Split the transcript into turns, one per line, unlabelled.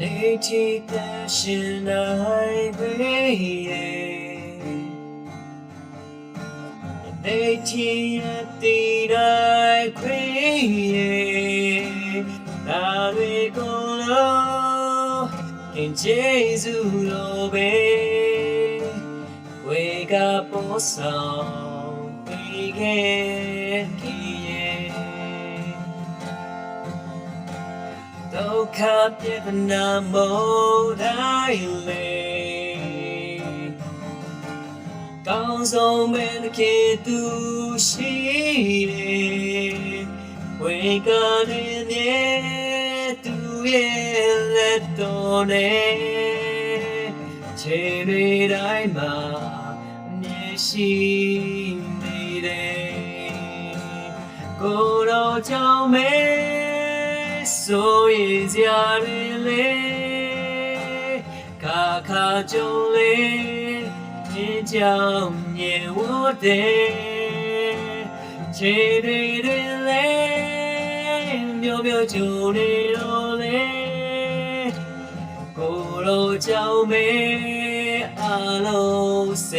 နေချီတဲ့ရှင်နိုင်ပေရဲ့နေချီရတဲ့တိုင်းခွေရဲ့ဒါတွေကိုလို့ကင်ကျေးဇူးလိုပဲဝေကပေါ်ဆောင်ပြီးခဲ့ရဲ့ဒုက္ခပြဿနာမို့တိုင်းလေကောင်းဆုံးပဲကေသူရှိတယ်ဝေကနေမြေသူရဲ့လက်တော်နဲ့ခြေတွေတိုင်းမှာမြေရှိနေတယ်ကိုယ်တော်ကြောင့်မဲဆိုရင်စရာတွေလေခါခါကြုံလေ天将年我的千里的泪，渺渺就你落泪，古老娇美阿罗身